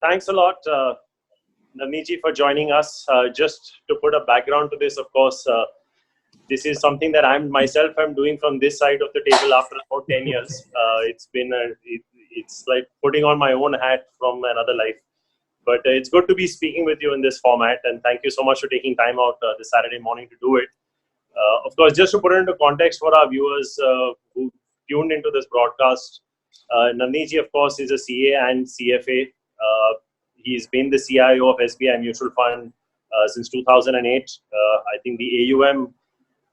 Thanks a lot, Navneet ji, for joining us. Just to put a background to this, of course, this is something that I'm doing from this side of the table after about 10 years. It's like putting on my own hat from another life. But it's good to be speaking with you in this format, and thank you so much for taking time out this Saturday morning to do it. Of course, just to put it into context for our viewers who tuned into this broadcast, Navneet ji, of course, is a CA and CFA. He's been the CIO of SBI Mutual Fund since 2008. I think the AUM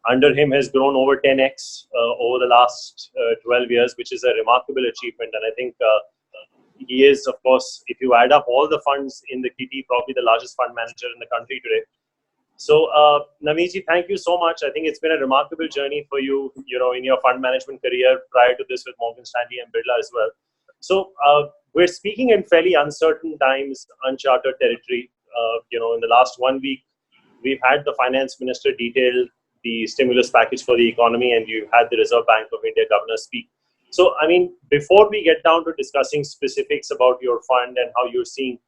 under him has grown over 10x over the last 12 years, which is a remarkable achievement. And I think he is, of course, if you add up all the funds in the kitty, probably the largest fund manager in the country today. So, Navneet ji, thank you so much. I think it's been a remarkable journey for you, in your fund management career prior to this with Morgan Stanley and Birla as well. So, we're speaking in fairly uncertain times, uncharted territory. In the last 1 week, we've had the finance minister detail the stimulus package for the economy, and you've had the Reserve Bank of India governor speak. So, I mean, before we get down to discussing specifics about your fund and how you're seeing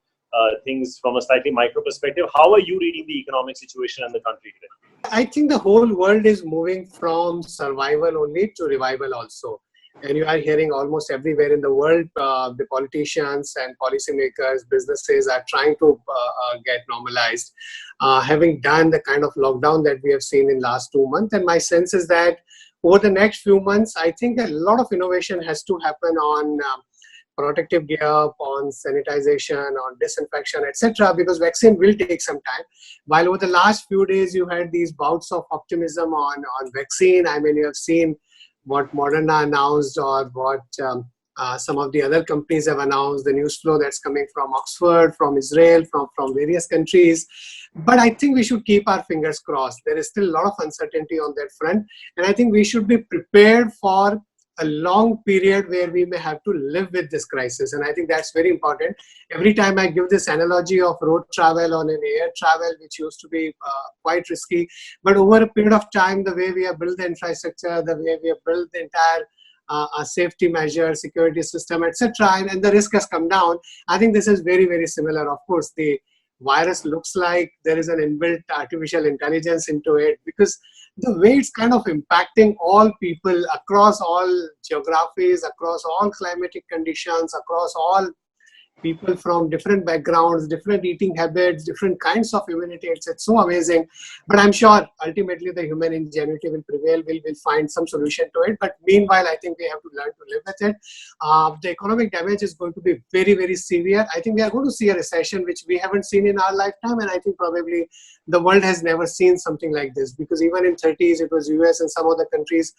things from a slightly micro perspective, how are you reading the economic situation in the country today? I think the whole world is moving from survival only to revival also. And you are hearing almost everywhere in the world, the politicians and policymakers, businesses are trying to get normalized, having done the kind of lockdown that we have seen in last 2 months. And my sense is that over the next few months, I think a lot of innovation has to happen on protective gear, on sanitization, on disinfection, etc., because vaccine will take some time. While over the last few days, you had these bouts of optimism on vaccine. I mean, you have seen what Moderna announced or what some of the other companies have announced, the news flow that's coming from Oxford, from Israel, from various countries. But I think we should keep our fingers crossed. There is still a lot of uncertainty on that front. And I think we should be prepared for a long period where we may have to live with this crisis. And I think that's very important. Every time I give this analogy of road travel on an air travel, which used to be quite risky, but over a period of time, the way we have built the infrastructure, the way we have built the entire safety measure, security system, etc., and the risk has come down. I think this is very, very similar. Of course, the virus looks like there is an inbuilt artificial intelligence into it, because the way it's kind of impacting all people across all geographies, across all climatic conditions, across all people from different backgrounds, different eating habits, different kinds of immunity. It's so amazing. But I'm sure ultimately the human ingenuity will prevail. We'll find some solution to it. But meanwhile, I think we have to learn to live with it. The economic damage is going to be very, very severe. I think we are going to see a recession, which we haven't seen in our lifetime. And I think probably the world has never seen something like this, because even in 30s, it was US and some other countries.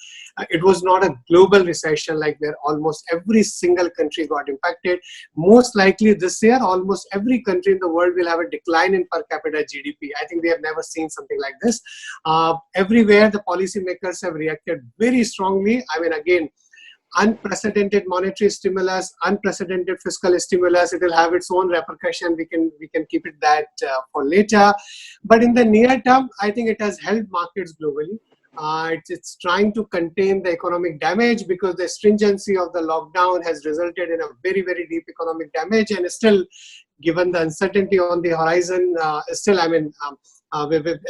It was not a global recession like where almost every single country got impacted. Most likely this year, almost every country in the world will have a decline in per capita GDP. I think we have never seen something like this. Everywhere, the policymakers have reacted very strongly. I mean, again, unprecedented monetary stimulus, unprecedented fiscal stimulus. It will have its own repercussion. We can keep it that for later. But in the near term, I think it has helped markets globally. It's trying to contain the economic damage, because the stringency of the lockdown has resulted in a very, very deep economic damage. And still, given the uncertainty on the horizon,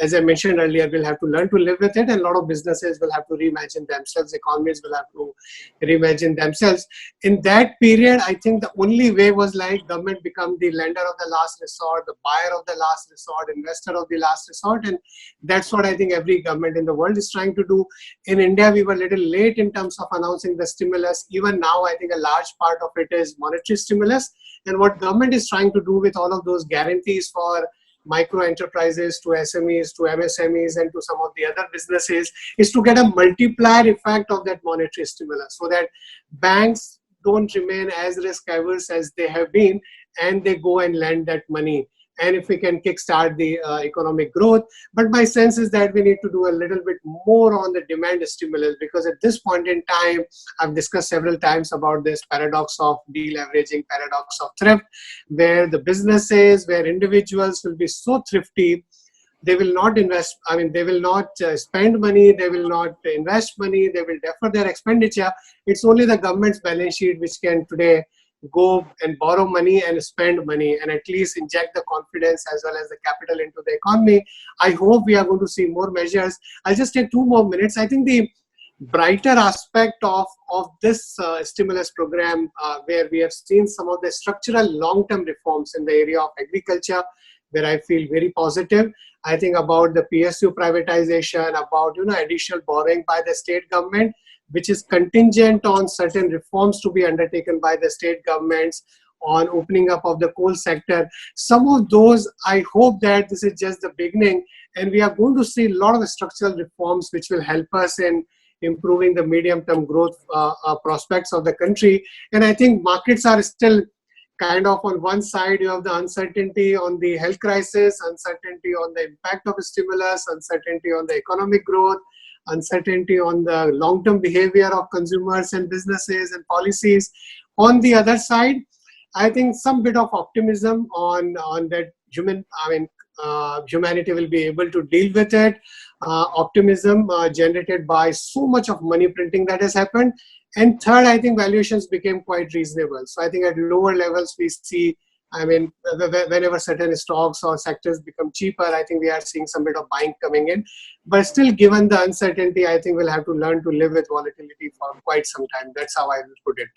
as I mentioned earlier, we'll have to learn to live with it, and a lot of businesses will have to reimagine themselves, economies will have to reimagine themselves. In that period, I think the only way was like government become the lender of the last resort, the buyer of the last resort, investor of the last resort, and that's what I think every government in the world is trying to do. In India, we were a little late in terms of announcing the stimulus. Even now, I think a large part of it is monetary stimulus, and what government is trying to do with all of those guarantees for micro enterprises, to SMEs, to MSMEs, and to some of the other businesses, is to get a multiplier effect of that monetary stimulus, so that banks don't remain as risk averse as they have been, and they go and lend that money. And if we can kickstart the economic growth. But my sense is that we need to do a little bit more on the demand stimulus, because at this point in time, I've discussed several times about this paradox of deleveraging, paradox of thrift, where the businesses, where individuals will be so thrifty, they will not invest. I mean, they will not spend money, they will not invest money, they will defer their expenditure. It's only the government's balance sheet which can today go and borrow money and spend money and at least inject the confidence as well as the capital into the economy. I hope we are going to see more measures. I'll just take 2 more minutes. I think the brighter aspect of this stimulus program, where we have seen some of the structural long-term reforms in the area of agriculture, where I feel very positive. I think about the PSU privatization, about additional borrowing by the state government, which is contingent on certain reforms to be undertaken by the state governments on opening up of the coal sector. Some of those, I hope that this is just the beginning, and we are going to see a lot of structural reforms which will help us in improving the medium-term growth prospects of the country. And I think markets are still kind of on one side. You have the uncertainty on the health crisis, uncertainty on the impact of stimulus, uncertainty on the economic growth, uncertainty on the long-term behavior of consumers and businesses and policies. On the other side, I think some bit of optimism on that humanity will be able to deal with it. Optimism generated by so much of money printing that has happened. And third, I think valuations became quite reasonable. So I think at lower levels we see, whenever certain stocks or sectors become cheaper, I think we are seeing some bit of buying coming in. But still, given the uncertainty, I think we'll have to learn to live with volatility for quite some time. That's how I will put it.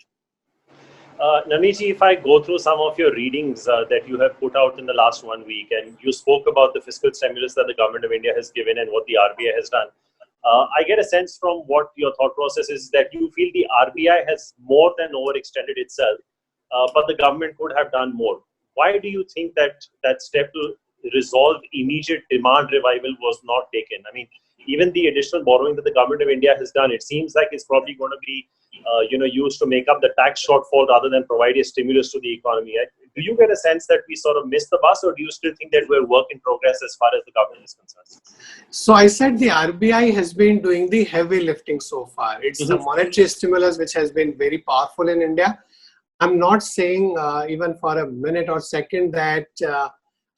Navneet, if I go through some of your readings that you have put out in the last 1 week, and you spoke about the fiscal stimulus that the government of India has given and what the RBI has done, I get a sense from what your thought process is that you feel the RBI has more than overextended itself, but the government could have done more. Why do you think that that step to resolve immediate demand revival was not taken? I mean, even the additional borrowing that the government of India has done, it seems like it's probably going to be used to make up the tax shortfall rather than provide a stimulus to the economy. Do you get a sense that we sort of missed the bus, or do you still think that we're work in progress as far as the government is concerned? So I said the RBI has been doing the heavy lifting so far. It's the monetary stimulus which has been very powerful in India. I'm not saying even for a minute or second that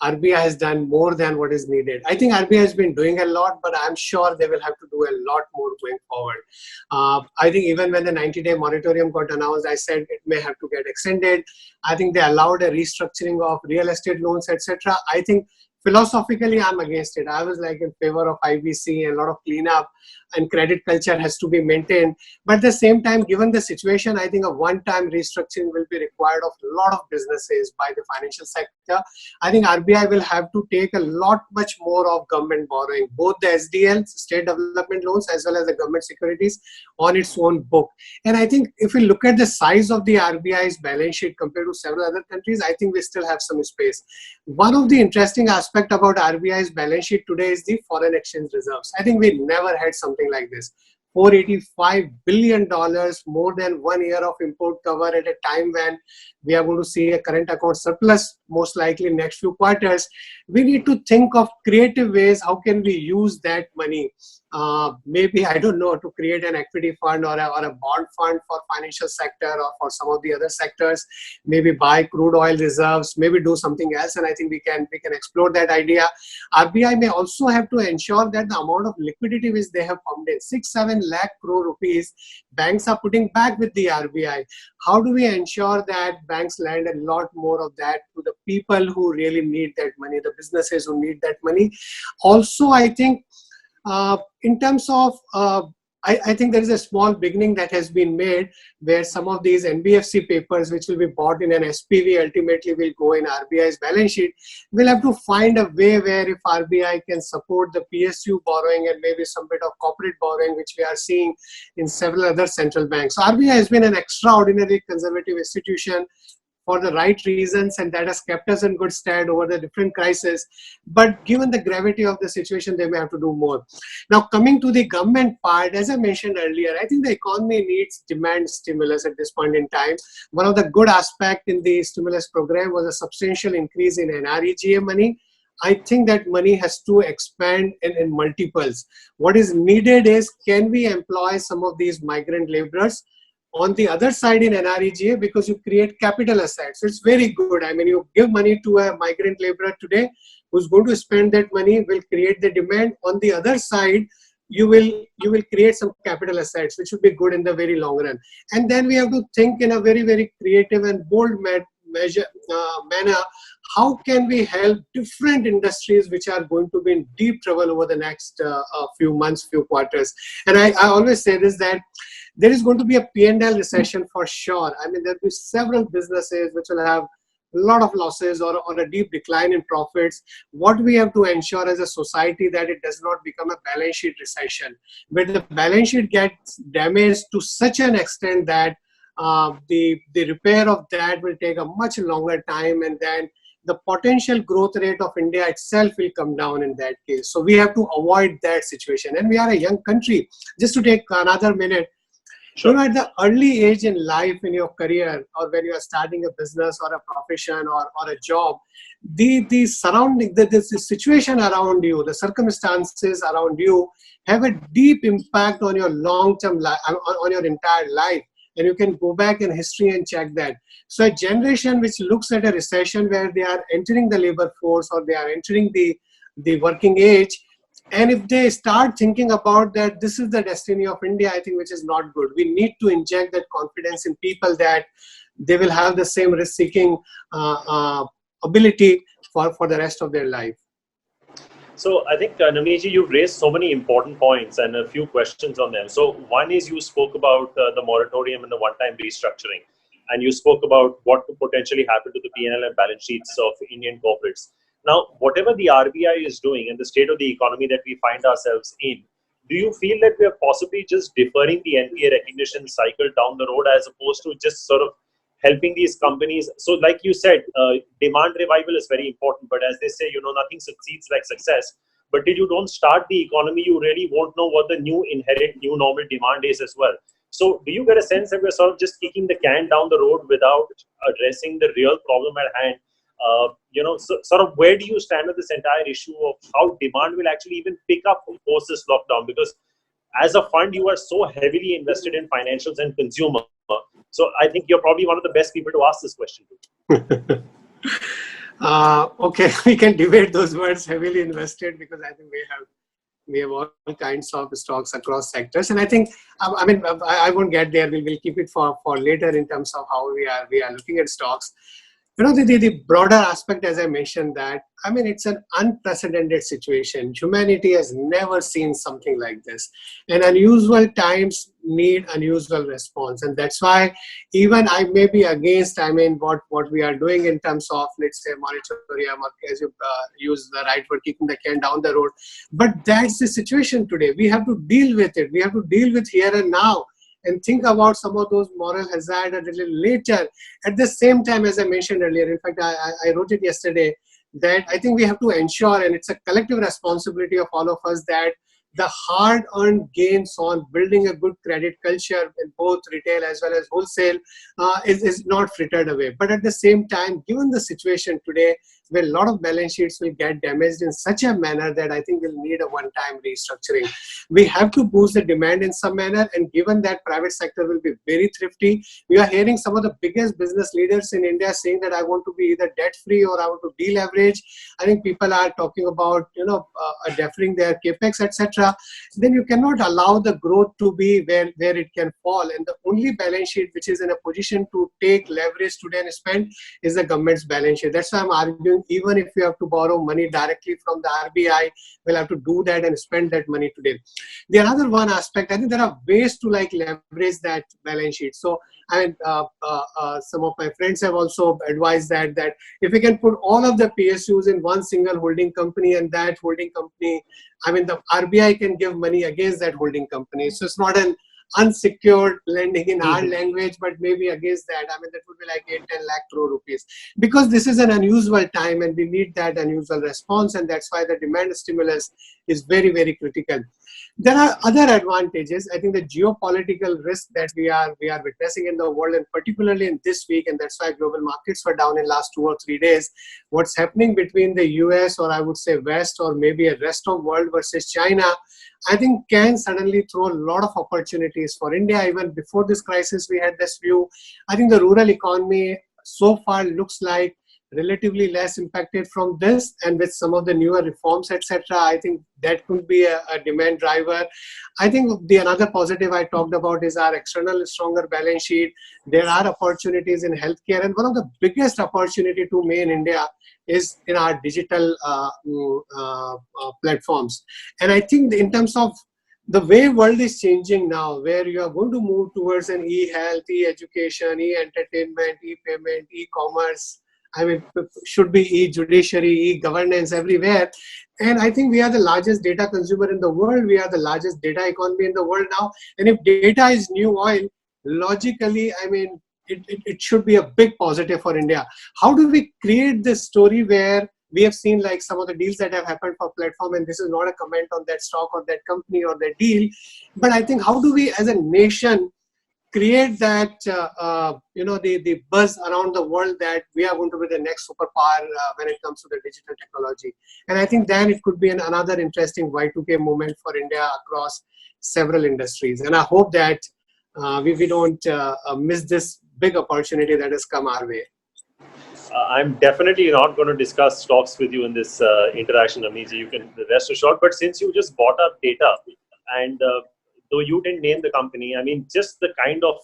RBI has done more than what is needed. I think RBI has been doing a lot, but I'm sure they will have to do a lot more going forward. I think even when the 90-day moratorium got announced, I said it may have to get extended. I think they allowed a restructuring of real estate loans, etc. I think philosophically, I'm against it. I was like in favor of IBC and a lot of cleanup, and credit culture has to be maintained. But at the same time, given the situation, I think a one-time restructuring will be required of a lot of businesses by the financial sector. I think RBI will have to take a lot much more of government borrowing, both the SDLs, state development loans, as well as the government securities on its own book. And I think if we look at the size of the RBI's balance sheet compared to several other countries, I think we still have some space. One of the interesting aspects about RBI's balance sheet today is the foreign exchange reserves. I think we never had something like this. $485 billion, more than 1 year of import cover at a time when we are going to see a current account surplus, most likely next few quarters. We need to think of creative ways. How can we use that money? Maybe, I don't know, to create an equity fund or a bond fund for financial sector or for some of the other sectors. Maybe buy crude oil reserves, maybe do something else. And I think we can explore that idea. RBI may also have to ensure that the amount of liquidity which they have pumped in, 6-7 lakh crore rupees, banks are putting back with the RBI. How do we ensure that banks lend a lot more of that to the people who really need that money, the businesses who need that money? Also, I think in terms of, I think there is a small beginning that has been made where some of these NBFC papers which will be bought in an SPV ultimately will go in RBI's balance sheet. We'll have to find a way where if RBI can support the PSU borrowing and maybe some bit of corporate borrowing which we are seeing in several other central banks. So RBI has been an extraordinary conservative institution for the right reasons, and that has kept us in good stead over the different crises. But given the gravity of the situation, they may have to do more. Now, coming to the government part, as I mentioned earlier, I think the economy needs demand stimulus at this point in time. One of the good aspects in the stimulus program was a substantial increase in NREGA money. I think that money has to expand in multiples. What is needed is, can we employ some of these migrant laborers on the other side in NREGA, because you create capital assets. So it's very good. I mean, you give money to a migrant laborer today who's going to spend that money, will create the demand. On the other side, you will create some capital assets which will be good in the very long run. And then we have to think in a very, very creative and bold manner, how can we help different industries which are going to be in deep trouble over the next few months, few quarters. And I always say this, that there is going to be a P&L recession for sure. I mean, there will be several businesses which will have a lot of losses or a deep decline in profits. What we have to ensure as a society that it does not become a balance sheet recession, where the balance sheet gets damaged to such an extent that the repair of that will take a much longer time, and then the potential growth rate of India itself will come down in that case. So we have to avoid that situation. And we are a young country. Just to take another minute, Sure. you know, at the early age in life, in your career, or when you are starting a business or a profession or a job, the surrounding, the situation around you, the circumstances around you have a deep impact on your long-term life, on your entire life. And you can go back in history and check that. So a generation which looks at a recession where they are entering the labor force or they are entering the working age, and if they start thinking about that this is the destiny of India, I think, which is not good. We need to inject that confidence in people that they will have the same risk-seeking ability for the rest of their life. So I think, Navneet, you've raised so many important points and a few questions on them. So one is, you spoke about the moratorium and the one-time restructuring, and you spoke about what could potentially happen to the P&L and balance sheets of Indian corporates. Now, whatever the RBI is doing and the state of the economy that we find ourselves in, do you feel that we are possibly just deferring the NPA recognition cycle down the road, as opposed to just sort of helping these companies? So like you said, demand revival is very important, but as they say, nothing succeeds like success. But till you don't start the economy, you really won't know what the new normal demand is as well. So do you get a sense that we're sort of just kicking the can down the road without addressing the real problem at hand? Sort of where do you stand with this entire issue of how demand will actually even pick up post this lockdown? Because as a fund, you are so heavily invested in financials and consumer. So I think you're probably one of the best people to ask this question to. Okay, we can debate those words, heavily invested, because I think we have all kinds of stocks across sectors. And I think, I won't get there. We'll keep it for later in terms of how we are looking at stocks. The broader aspect, as I mentioned, that, it's an unprecedented situation. Humanity has never seen something like this. And unusual times need unusual response. And that's why even I may be against, what we are doing in terms of, let's say, moratorium, or as you use the right word, kicking the can down the road. But that's the situation today. We have to deal with it. We have to deal with here and now, and think about some of those moral hazard a little later. At the same time, as I mentioned earlier, in fact, I wrote it yesterday, that I think we have to ensure, and it's a collective responsibility of all of us, that the hard-earned gains on building a good credit culture in both retail as well as wholesale is not frittered away. But at the same time, given the situation today, where a lot of balance sheets will get damaged in such a manner that I think we'll need a one-time restructuring. We have to boost the demand in some manner, and given that private sector will be very thrifty, we are hearing some of the biggest business leaders in India saying that I want to be either debt-free or I want to deleverage. I think people are talking about, deferring their capex, etc. Then you cannot allow the growth to be where it can fall. And the only balance sheet which is in a position to take leverage today and spend is the government's balance sheet. That's why I'm arguing, even if you have to borrow money directly from the RBI, we'll have to do that and spend that money today. The another one aspect, I think there are ways to leverage that balance sheet. So some of my friends have also advised that if we can put all of the PSUs in one single holding company, and that holding company, the RBI can give money against that holding company. So it's not an unsecured lending in hard language, but maybe against that, that would be like 8-10 lakh crore rupees. Because this is an unusual time and we need that unusual response, and that's why the demand stimulus is very, very critical. There are other advantages. I think the geopolitical risk that we are witnessing in the world, and particularly in this week, and that's why global markets were down in last 2 or 3 days. What's happening between the US, or I would say West, or maybe a rest of world versus China, I think can suddenly throw a lot of opportunities for India. Even before this crisis, we had this view. I think the rural economy so far looks like relatively less impacted from this, and with some of the newer reforms, etc., I think that could be a demand driver. I think the another positive I talked about is our external stronger balance sheet. There are opportunities in healthcare, and one of the biggest opportunity to me in India is in our digital platforms. And I think in terms of the way world is changing now, where you are going to move towards an e-health, e-education, e-entertainment, e-payment, e-commerce, I mean, should be e-judiciary, e-governance everywhere. And I think we are the largest data consumer in the world. We are the largest data economy in the world now. And if data is new oil, logically, I mean, it should be a big positive for India. How do we create this story where we have seen like some of the deals that have happened for platform, and this is not a comment on that stock or that company or that deal, but I think how do we as a nation create that, the buzz around the world that we are going to be the next superpower when it comes to the digital technology. And I think then it could be another interesting Y2K moment for India across several industries. And I hope that we don't miss this big opportunity that has come our way. I'm definitely not going to discuss stocks with you in this interaction, Amiji. You can rest assured. But since you just brought up data, and though you didn't name the company, I mean, just the kind of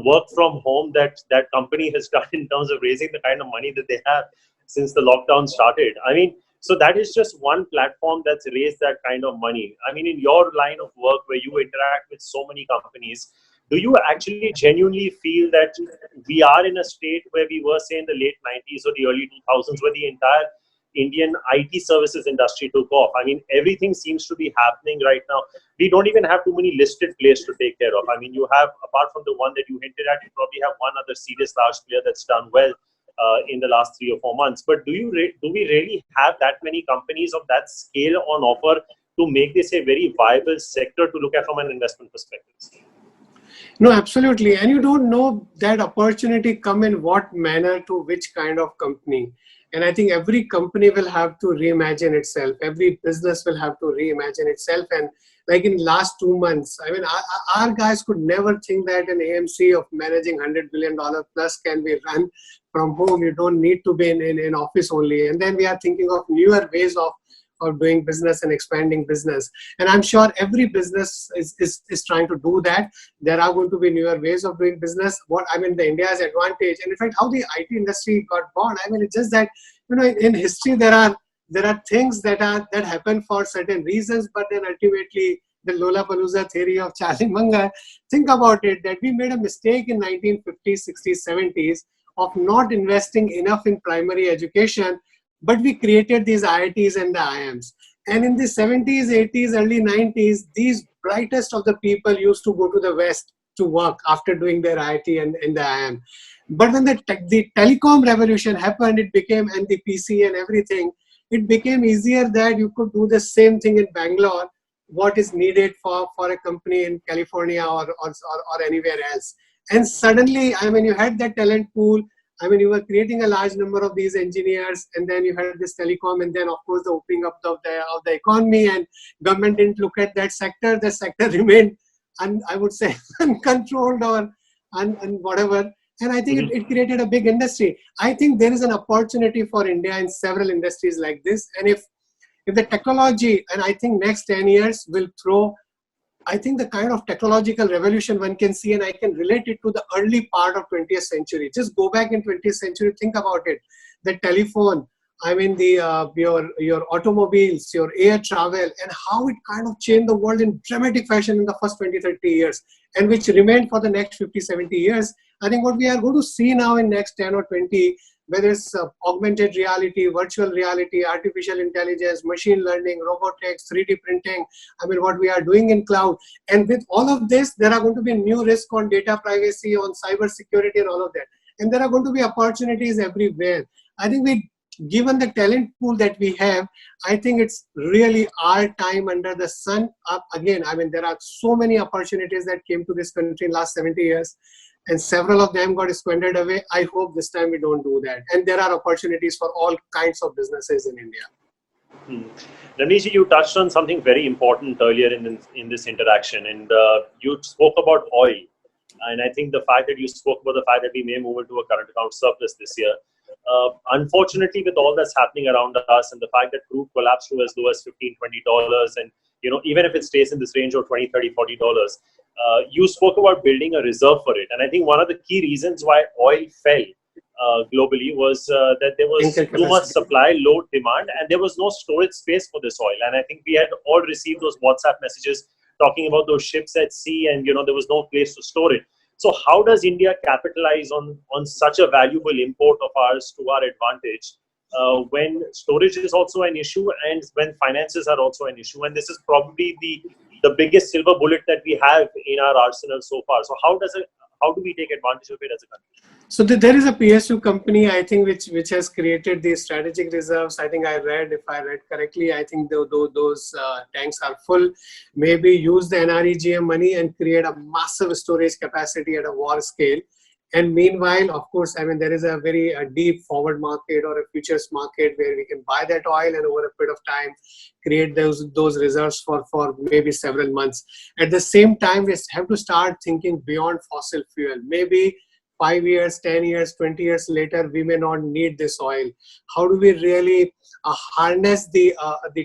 work from home that company has done in terms of raising the kind of money that they have since the lockdown started. I mean, so that is just one platform that's raised that kind of money. I mean, in your line of work where you interact with so many companies, do you actually genuinely feel that we are in a state where we were, say, in the late 90s or the early 2000s, where the entire Indian IT services industry took off? I mean, everything seems to be happening right now. We don't even have too many listed players to take care of. I mean, you have, apart from the one that you hinted at, you probably have one other serious large player that's done well in the last 3 or 4 months. But do we really have that many companies of that scale on offer to make this a very viable sector to look at from an investment perspective? No, absolutely. And you don't know that opportunity come in what manner to which kind of company. And I think every company will have to reimagine itself. Every business will have to reimagine itself. And like in last 2 months, I mean, our guys could never think that an AMC of managing $100 billion plus can be run from home. You don't need to be in office only. And then we are thinking of newer ways of doing business and expanding business. And I'm sure every business is trying to do that. There are going to be newer ways of doing business. The India's advantage, and in fact, how the IT industry got born. I mean, it's just that, in history, there are things that happen for certain reasons, but then ultimately the Lollapalooza theory of Charlie Munger, think about it, that we made a mistake in 1950s, 60s, 70s of not investing enough in primary education, but we created these IITs and the IIMs. And in the 70s, 80s, early 90s, these brightest of the people used to go to the West to work after doing their IIT and the IIM. But when the telecom revolution happened, it became, and the PC and everything, it became easier that you could do the same thing in Bangalore, what is needed for a company in California or anywhere else. And suddenly, I mean, you had that talent pool. I mean, you were creating a large number of these engineers, and then you had this telecom, and then of course the opening up of the economy, and government didn't look at that sector. The sector remained, I would say, uncontrolled or whatever. And I think it created a big industry. I think there is an opportunity for India in several industries like this. And if the technology, and I think next 10 years will throw, I think the kind of technological revolution one can see, and I can relate it to the early part of 20th century. Just go back in 20th century, think about it. The telephone, I mean, your automobiles, your air travel, and how it kind of changed the world in dramatic fashion in the first 20, 30 years, and which remained for the next 50, 70 years. I think what we are going to see now in next 10 or 20, whether it's augmented reality, virtual reality, artificial intelligence, machine learning, robotics, 3D printing, I mean, what we are doing in cloud. And with all of this, there are going to be new risks on data privacy, on cyber security, and all of that. And there are going to be opportunities everywhere. I think given the talent pool that we have, I think it's really our time under the sun. Again, I mean, there are so many opportunities that came to this country in the last 70 years. And several of them got squandered away. I hope this time we don't do that. And there are opportunities for all kinds of businesses in India. Navneet, you touched on something very important earlier in this interaction, and you spoke about oil. And I think the fact that you spoke about the fact that we may move into a current account surplus this year. Unfortunately, with all that's happening around us and the fact that crude collapsed to as low as $15, $20, and even if it stays in this range of $20, $30, $40, you spoke about building a reserve for it. And I think one of the key reasons why oil fell globally was that there was too much supply, low demand, and there was no storage space for this oil. And I think we had all received those WhatsApp messages talking about those ships at sea, and there was no place to store it. So how does India capitalize on such a valuable import of ours to our advantage when storage is also an issue and when finances are also an issue? And this is probably the biggest silver bullet that we have in our arsenal so far. So how do we take advantage of it as a country? So there is a PSU company, I think, which has created these strategic reserves. I think if I read correctly, I think those tanks are full. Maybe use the NREGM money and create a massive storage capacity at a war scale. And meanwhile, of course, there is a very deep forward market or a futures market where we can buy that oil and over a period of time create those reserves for maybe several months. At the same time, we have to start thinking beyond fossil fuel. Maybe 5 years, 10 years, 20 years later, we may not need this oil. How do we really harness the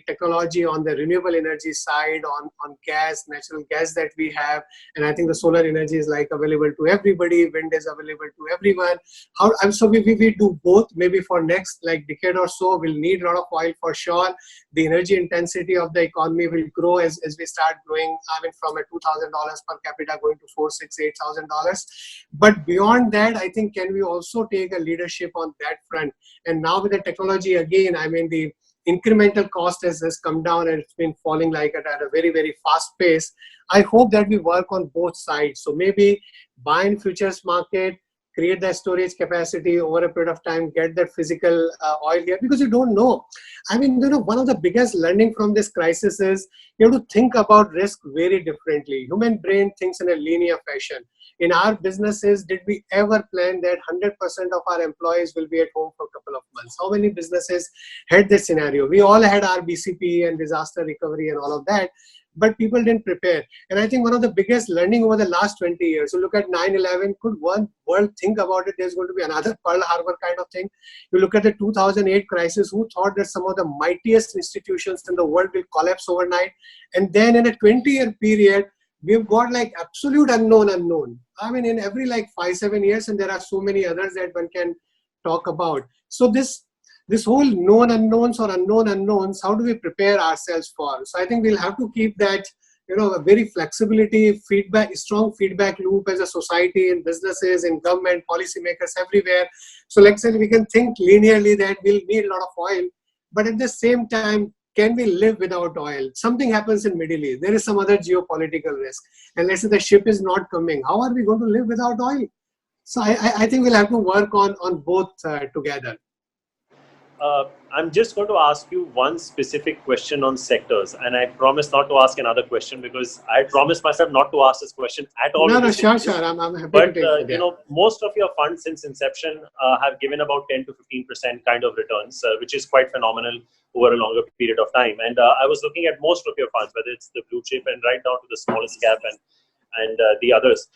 technology on the renewable energy side, on gas, natural gas that we have? And I think the solar energy is available to everybody, wind is available to everyone. So we do both. Maybe for next decade or so, we'll need a lot of oil for sure. The energy intensity of the economy will grow as we start growing. From a $2,000 per capita going to $4,000, $6,000, $8,000. But beyond that, I think, can we also take a leadership on that front? And now with the technology again, the incremental cost has come down and it's been falling at a very, very fast pace. I hope that we work on both sides. So maybe buy in futures market, create that storage capacity over a period of time, get that physical oil here, because you don't know. One of the biggest learning from this crisis is you have to think about risk very differently. Human brain thinks in a linear fashion. In our businesses, did we ever plan that 100% of our employees will be at home for a couple of months? How many businesses had this scenario? We all had our BCP and disaster recovery and all of that, but people didn't prepare. And I think one of the biggest learning over the last 20 years, so look at 9/11, could one world think about it? There's going to be another Pearl Harbor kind of thing. You look at the 2008 crisis, who thought that some of the mightiest institutions in the world will collapse overnight? And then in a 20-year period, we've got absolute unknown. In every 5-7 years, and there are so many others that one can talk about. So this whole known unknowns or unknown unknowns, how do we prepare ourselves for? So I think we'll have to keep that, a very flexibility, strong feedback loop as a society, in businesses, in government, policymakers everywhere. So let's say we can think linearly that we'll need a lot of oil, but at the same time, can we live without oil? Something happens in Middle East. There is some other geopolitical risk. And let's say the ship is not coming. How are we going to live without oil? So I think we'll have to work on both together. I'm just going to ask you one specific question on sectors, and I promise not to ask another question because I promised myself not to ask this question at all. No, sure. I'm happy but, to take it. Most of your funds since inception have given about 10 to 15% kind of returns, which is quite phenomenal over a longer period of time. And I was looking at most of your funds, whether it's the blue chip and right down to the smallest cap and the others.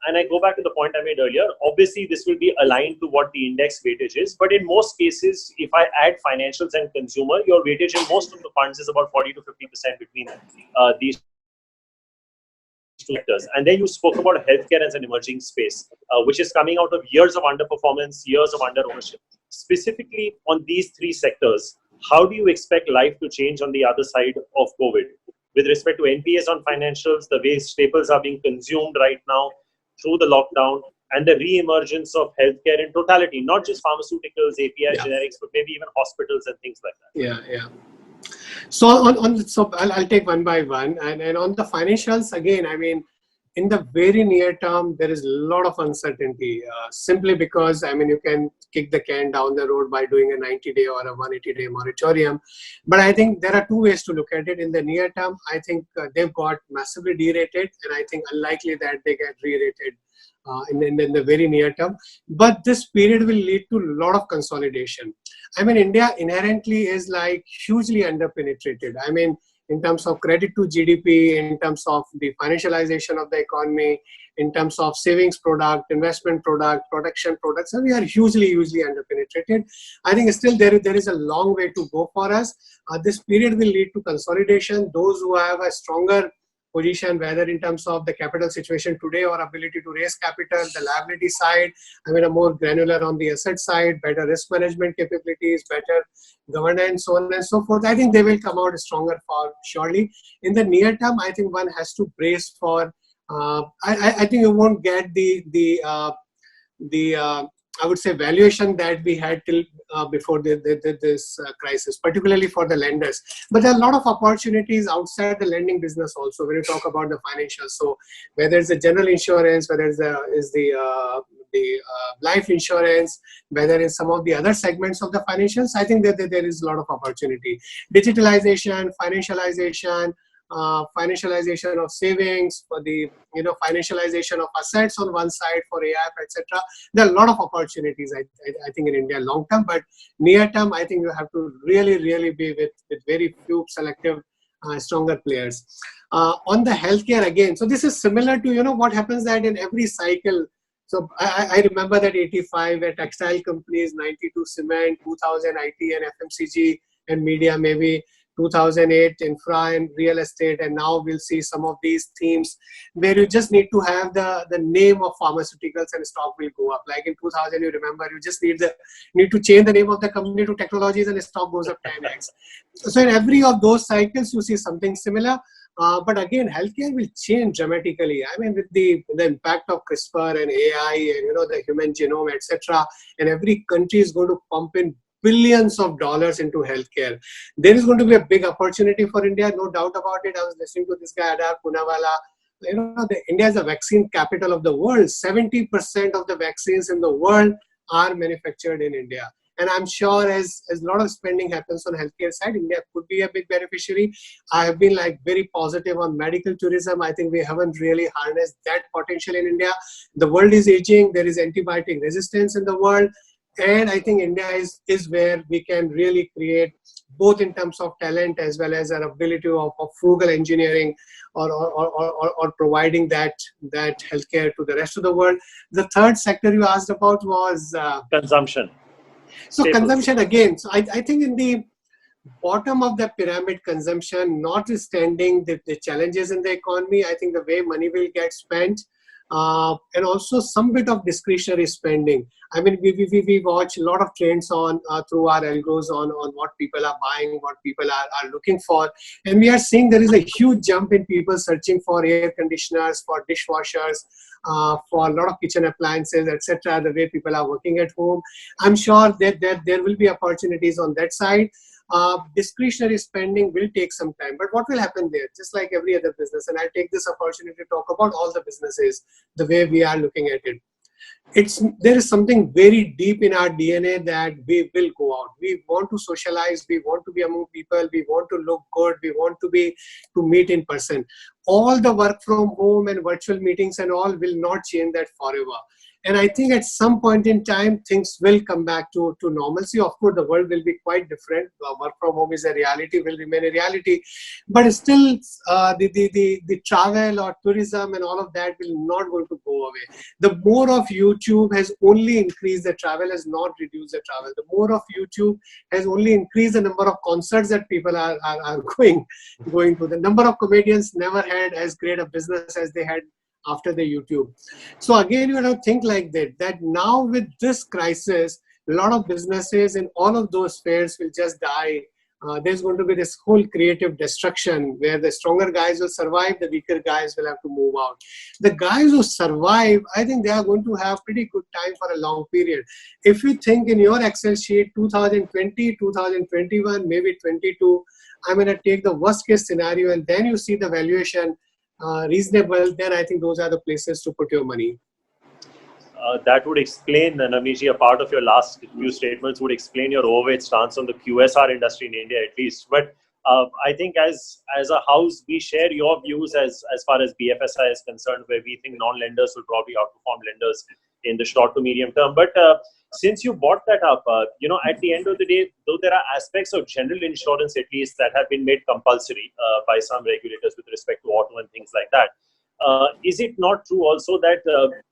And I go back to the point I made earlier, obviously this will be aligned to what the index weightage is, but in most cases, if I add financials and consumer, your weightage in most of the funds is about 40 to 50% between these two sectors. And then you spoke about healthcare as an emerging space, which is coming out of years of underperformance, years of under ownership. Specifically on these three sectors, how do you expect life to change on the other side of COVID? With respect to NPAs on financials, the way staples are being consumed right now through the lockdown, and the re-emergence of healthcare in totality, not just pharmaceuticals, API, generics, but maybe even hospitals and things like that. Yeah. So I'll take one by one. And on the financials, again, in the very near term, there is a lot of uncertainty, simply because, you can kick the can down the road by doing a 90-day or a 180-day moratorium. But I think there are two ways to look at it. In the near term, I think they've got massively derated, and I think unlikely that they get re-rated in the very near term. But this period will lead to a lot of consolidation. India inherently is hugely underpenetrated. In terms of credit to GDP, in terms of the financialization of the economy, in terms of savings product, investment product, protection products, and we are hugely underpenetrated. I think still there is a long way to go for us. This period will lead to consolidation. Those who have a stronger position, whether in terms of the capital situation today or ability to raise capital, the liability side, a more granular on the asset side, better risk management capabilities, better governance, so on and so forth. I think they will come out stronger for surely. In the near term, I think one has to brace for. I think you won't get the I would say valuation that we had till before this crisis, particularly for the lenders. But there are a lot of opportunities outside the lending business also when you talk about the financials. So whether it's the general insurance, whether it's the life insurance, whether in some of the other segments of the financials, I think that there is a lot of opportunity. Digitalization, financialization, financialization of savings, for the financialization of assets on one side for AI, etc. There are a lot of opportunities, I think, in India long term, but near term, I think you have to really be with very few selective, stronger players. On the healthcare again, so this is similar to what happens that in every cycle. So I remember that 85 where textile companies, 92 cement, 2000 IT and FMCG and media, maybe 2008 infra and real estate, and now we'll see some of these themes where you just need to have the name of pharmaceuticals and stock will go up. Like in 2000, you remember, you just need to change the name of the company to technologies and stock goes up 10x. So in every of those cycles, you see something similar. But again, healthcare will change dramatically. I mean, with the impact of CRISPR and AI and the human genome, etc., and every country is going to pump in billions of dollars into healthcare. There is going to be a big opportunity for India, no doubt about it. I was listening to this guy, Adar Poonawala. India is the vaccine capital of the world. 70% of the vaccines in the world are manufactured in India. And I'm sure as a lot of spending happens on healthcare side, India could be a big beneficiary. I have been very positive on medical tourism. I think we haven't really harnessed that potential in India. The world is aging. There is antibiotic resistance in the world. And I think India is where we can really create, both in terms of talent as well as our ability of frugal engineering or providing that healthcare to the rest of the world. The third sector you asked about was consumption. So consumption again. So I think in the bottom of the pyramid, consumption, notwithstanding the challenges in the economy, I think the way money will get spent, and also some bit of discretionary spending. I mean, we watch a lot of trends on through our algos on what people are buying, what people are looking for, and we are seeing there is a huge jump in people searching for air conditioners, for dishwashers, for a lot of kitchen appliances, etc. The way people are working at home, I'm sure that there will be opportunities on that side. Discretionary spending will take some time, but what will happen there? Just like every other business, and I'll take this opportunity to talk about all the businesses, the way we are looking at it. There is something very deep in our DNA that we will go out. We want to socialize. We want to be among people. We want to look good. We want to meet in person. All the work from home and virtual meetings and all will not change that forever. And I think at some point in time, things will come back to normalcy. Of course, the world will be quite different. Work from home is a reality, will remain a reality. But still, the travel or tourism and all of that will not going to go away. The more of YouTube has only increased the travel, has not reduced the travel. The more of YouTube has only increased the number of concerts that people are going to. The number of comedians never had as great a business as they had after the YouTube. So again, you have to think like that now with this crisis, a lot of businesses in all of those spheres will just die. There's going to be this whole creative destruction where the stronger guys will survive, the weaker guys will have to move out. The guys who survive, I think they are going to have pretty good time for a long period. If you think in your Excel sheet, 2020, 2021, maybe 22, I'm going to take the worst case scenario and then you see the valuation reasonable, then I think those are the places to put your money. That would explain, Navneet, a part of your last few statements would explain your overweight stance on the QSR industry in India at least. But I think as a house, we share your views as far as BFSI is concerned, where we think non-lenders will probably outperform lenders in the short to medium term. But since you brought that up, at the end of the day, though there are aspects of general insurance at least that have been made compulsory by some regulators with respect to auto and things like that, is it not true also that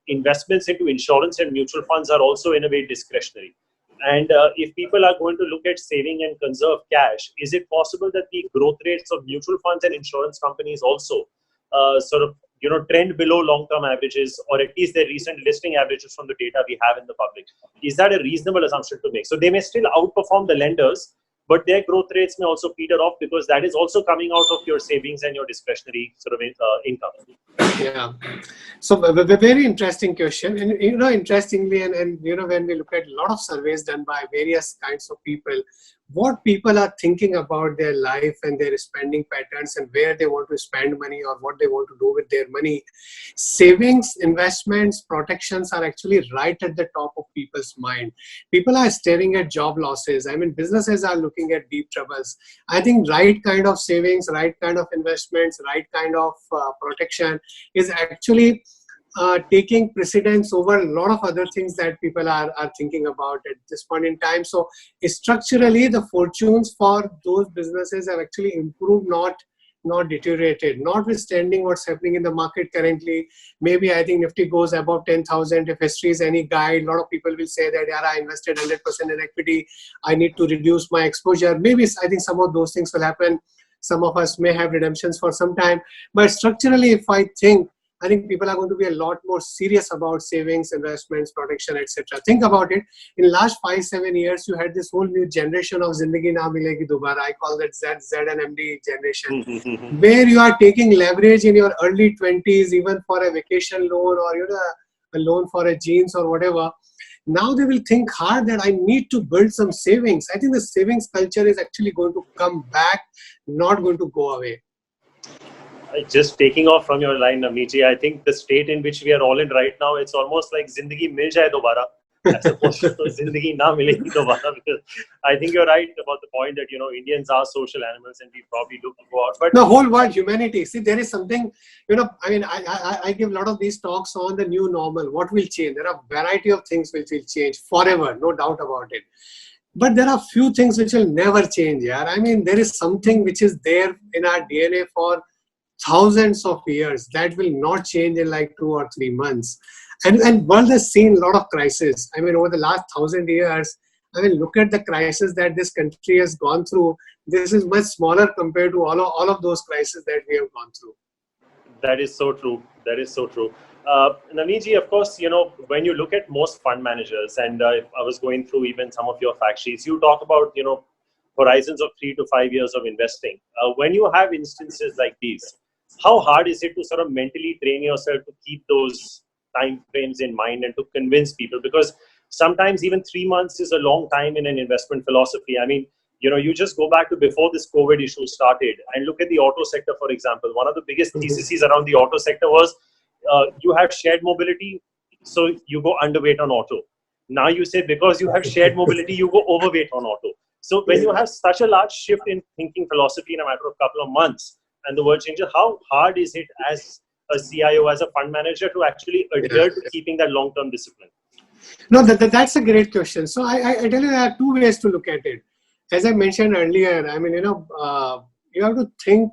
investments into insurance and mutual funds are also in a way discretionary? And if people are going to look at saving and conserve cash, is it possible that the growth rates of mutual funds and insurance companies also sort of trend below long-term averages, or at least their recent listing averages from the data we have in the public? Is that a reasonable assumption to make? So they may still outperform the lenders, but their growth rates may also peter off, because that is also coming out of your savings and your discretionary sort of income. Yeah. So a very interesting question. And, interestingly, and when we look at a lot of surveys done by various kinds of people, what people are thinking about their life and their spending patterns and where they want to spend money or what they want to do with their money, savings, investments, protections are actually right at the top of people's mind. People are staring at job losses. I mean, businesses are looking at deep troubles. I think right kind of savings, right kind of investments, right kind of protection is actually taking precedence over a lot of other things that people are thinking about at this point in time. So structurally, the fortunes for those businesses have actually improved, not deteriorated, notwithstanding what's happening in the market currently. Maybe I think Nifty goes above 10,000. If history is any guide, a lot of people will say that, yeah, I invested 100% in equity, I need to reduce my exposure. Maybe I think some of those things will happen. Some of us may have redemptions for some time. But structurally, if I think people are going to be a lot more serious about savings, investments, protection, etc. Think about it. In the last 5-7 years, you had this whole new generation of Zindagi Na Milegi Dobara. I call that Z and MD generation, where you are taking leverage in your early 20s, even for a vacation loan or a loan for a jeans or whatever. Now they will think hard that I need to build some savings. I think the savings culture is actually going to come back, not going to go away. Just taking off from your line, Navneet, I think the state in which we are all in right now, it's almost like Zindagi Mil Jaye Dobara, as opposed to Zindagi Na Milegi Dobara. Because I think you're right about the point that, Indians are social animals and we probably look to go out. But the whole world, humanity, see, there is something, I give a lot of these talks on the new normal. What will change? There are a variety of things which will change forever, no doubt about it. But there are few things which will never change. Yeah? I mean, there is something which is there in our DNA for thousands of years that will not change in like 2 or 3 months. And world has seen a lot of crises. I mean, over the last 1,000 years, look at the crisis that this country has gone through. This is much smaller compared to all of those crises that we have gone through. That is so true. That is so true. Navneet, of course, when you look at most fund managers, and I was going through even some of your fact sheets, you talk about, horizons of 3 to 5 years of investing. When you have instances like these, how hard is it to sort of mentally train yourself to keep those time frames in mind and to convince people? Because sometimes even 3 months is a long time in an investment philosophy. I mean, you just go back to before this COVID issue started and look at the auto sector, for example. One of the biggest theses around the auto sector was you have shared mobility, so you go underweight on auto. Now you say because you have shared mobility, you go overweight on auto. So when you have such a large shift in thinking philosophy in a matter of a couple of months, and the world changes, how hard is it as a CIO, as a fund manager, to actually adhere to keeping that long-term discipline? No, that's a great question. So I tell you, there are 2 ways to look at it. As I mentioned earlier, you have to think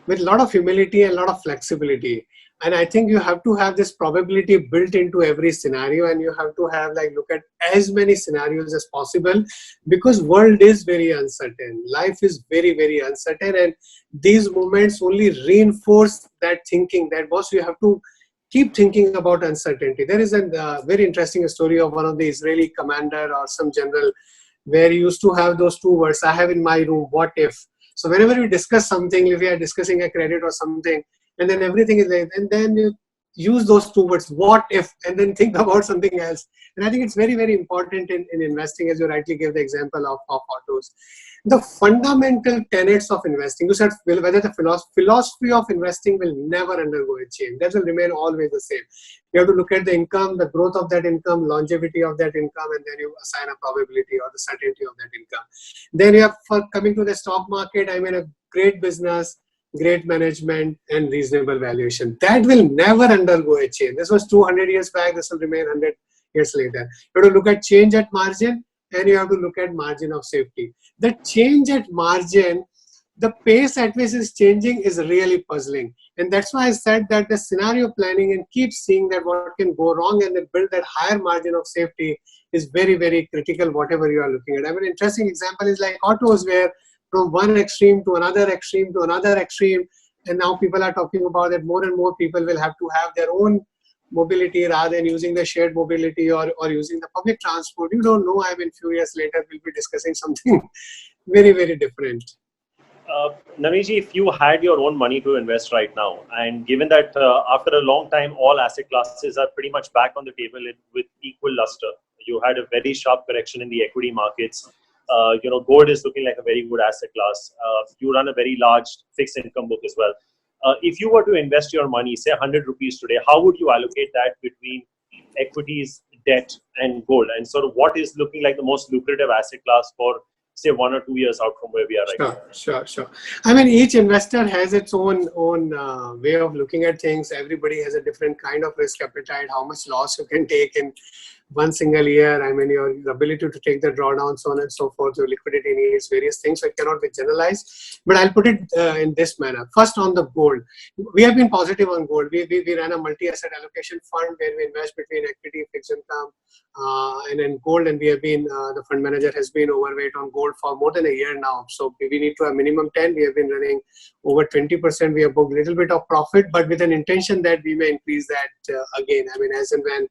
with a lot of humility and a lot of flexibility. And I think you have to have this probability built into every scenario, and you have to have look at as many scenarios as possible, because world is very uncertain. Life is very, very uncertain, and these moments only reinforce that thinking that, boss, you have to keep thinking about uncertainty. There is a very interesting story of one of the Israeli commander or some general, where he used to have those 2 words, I have in my room, what if? So whenever we discuss something, if we are discussing a credit or something, and then everything is there, and then you use those 2 words, what if, and then think about something else. And I think it's very, very important in investing, as you rightly gave the example of autos. The fundamental tenets of investing, you said whether the philosophy of investing will never undergo a change. That will remain always the same. You have to look at the income, the growth of that income, longevity of that income, and then you assign a probability or the certainty of that income. Then you have, for coming to the stock market, a great business, great management, and reasonable valuation. That will never undergo a change. This was 200 years back. This will remain 100 years later. You have to look at change at margin, and you have to look at margin of safety. The change at margin the pace at which is changing is really puzzling. And that's why I said that the scenario planning and keep seeing that what can go wrong and then build that higher margin of safety is very, very critical, whatever you are looking at. I mean, interesting example is like autos, where from one extreme to another extreme to another extreme. And now people are talking about that more and more people will have to have their own mobility rather than using the shared mobility or using the public transport. You don't know, I mean, few years later, we'll be discussing something very, very different. Navneet, if you had your own money to invest right now, and given that after a long time, all asset classes are pretty much back on the table with equal luster. You had a very sharp correction in the equity markets. Gold is looking like a very good asset class. You run a very large fixed income book as well. If you were to invest your money, say 100 rupees today, how would you allocate that between equities, debt, and gold? And sort of what is looking like the most lucrative asset class for, say, 1 or 2 years out from where we are right now? Sure. I mean, each investor has its own way of looking at things. Everybody has a different kind of risk appetite, how much loss you can take in one single year. I mean, your ability to take the drawdown, so on and so forth, your liquidity needs, various things. So it cannot be generalized. But I'll put it in this manner. First, on the gold. We have been positive on gold. We ran a multi-asset allocation fund where we invest between equity, fixed income, and then gold. And we have been, the fund manager has been overweight on gold for more than a year now. So we need to have minimum 10. We have been running over 20%. We have booked a little bit of profit, but with an intention that we may increase that again. I mean, as and when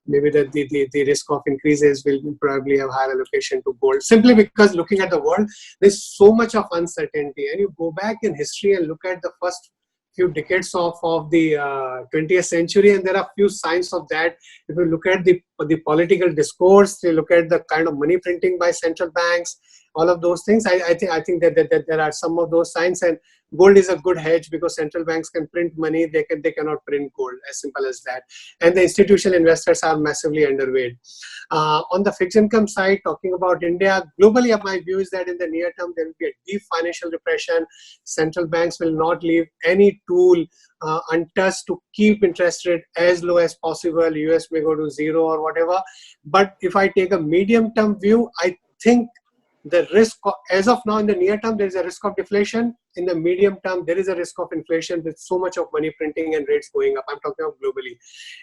maybe the risk of increases, will probably have higher allocation to gold, simply because looking at the world, there's so much of uncertainty. And you go back in history and look at the first few decades of the 20th century, and there are few signs of that. If you look at the political discourse, you look at the kind of money printing by central banks, all of those things, I think that there are some of those signs. And gold is a good hedge because central banks can print money, they cannot print gold, as simple as that. And the institutional investors are massively underweight. On the fixed income side, talking about India, globally, my view is that in the near term, there will be a deep financial depression. Central banks will not leave any tool untouched to keep interest rate as low as possible. US may go to zero or whatever. But if I take a medium term view, I think the risk as of now in the near term, there is a risk of deflation. In the medium term, there is a risk of inflation with so much of money printing and rates going up. I'm talking of globally.